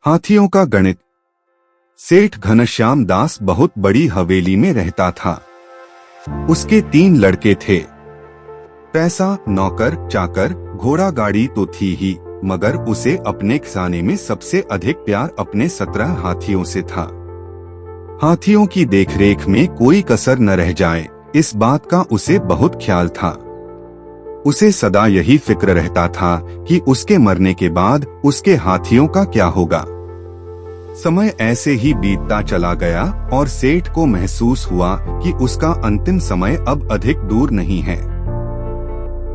हाथियों का गणित। सेठ घनश्याम दास बहुत बड़ी हवेली में रहता था। उसके 3 लड़के थे। पैसा, नौकर चाकर, घोड़ा गाड़ी तो थी ही, मगर उसे अपने खजाने में सबसे अधिक प्यार अपने 17 हाथियों से था। हाथियों की देखरेख में कोई कसर न रह जाए, इस बात का उसे बहुत ख्याल था। उसे सदा यही फिक्र रहता था कि उसके मरने के बाद उसके हाथियों का क्या होगा। समय ऐसे ही बीतता चला गया और सेठ को महसूस हुआ कि उसका अंतिम समय अब अधिक दूर नहीं है।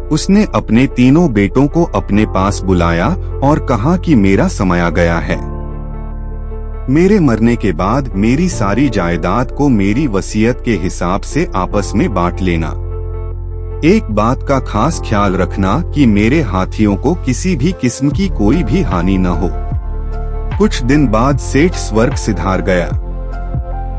उसने अपने तीनों बेटों को अपने पास बुलाया और कहा कि मेरा समय आ गया है। मेरे मरने के बाद मेरी सारी जायदाद को मेरी वसीयत के हिसाब से आपस में बांट लेना। एक बात का खास ख्याल रखना कि मेरे हाथियों को किसी भी किस्म की कोई भी हानि न हो। कुछ दिन बाद सेठ स्वर्ग सिधार गया।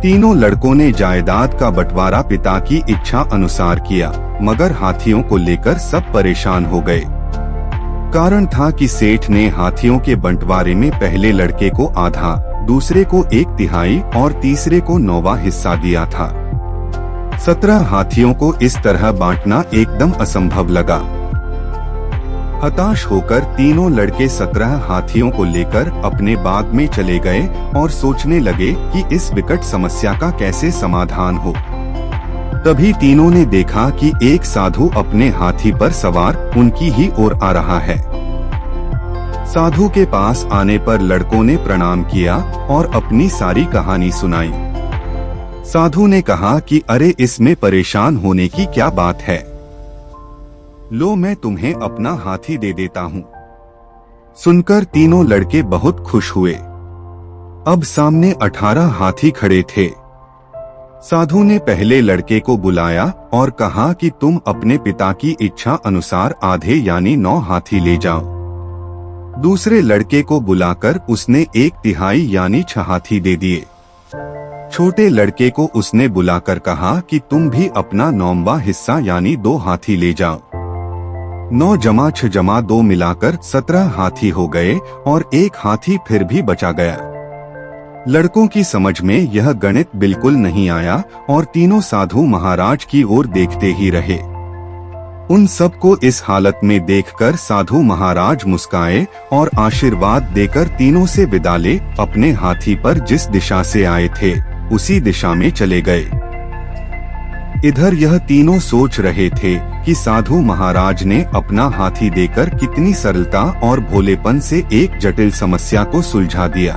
तीनों लड़कों ने जायदाद का बंटवारा पिता की इच्छा अनुसार किया, मगर हाथियों को लेकर सब परेशान हो गए। कारण था कि सेठ ने हाथियों के बंटवारे में पहले लड़के को आधा, दूसरे को 1/3 और तीसरे को 9वां हिस्सा दिया था। 17 हाथियों को इस तरह बांटना एकदम असंभव लगा। हताश होकर तीनों लड़के 17 हाथियों को लेकर अपने बाग में चले गए और सोचने लगे कि इस विकट समस्या का कैसे समाधान हो। तभी तीनों ने देखा कि एक साधु अपने हाथी पर सवार उनकी ही ओर आ रहा है। साधु के पास आने पर लड़कों ने प्रणाम किया और अपनी सारी कहानी सुनाई। साधु ने कहा कि अरे, इसमें परेशान होने की क्या बात है, लो मैं तुम्हें अपना हाथी दे देता हूँ। सुनकर तीनों लड़के बहुत खुश हुए। अब सामने 18 हाथी खड़े थे। साधु ने पहले लड़के को बुलाया और कहा कि तुम अपने पिता की इच्छा अनुसार आधे यानी 9 हाथी ले जाओ। दूसरे लड़के को बुलाकर उसने 1/3 यानी 6 हाथी दे दिए। छोटे लड़के को उसने बुलाकर कहा कि तुम भी अपना 9वां हिस्सा यानी 2 हाथी ले जाओ। 9 + 6 + 2 मिलाकर 17 हाथी हो गए और 1 हाथी फिर भी बचा गया। लड़कों की समझ में यह गणित बिल्कुल नहीं आया और तीनों साधु महाराज की ओर देखते ही रहे। उन सबको इस हालत में देखकर साधु महाराज मुस्काए और आशीर्वाद देकर तीनों से विदा ले अपने हाथी पर जिस दिशा से आए थे उसी दिशा में चले गए। इधर यह तीनों सोच रहे थे कि साधु महाराज ने अपना हाथी देकर कितनी सरलता और भोलेपन से एक जटिल समस्या को सुलझा दिया।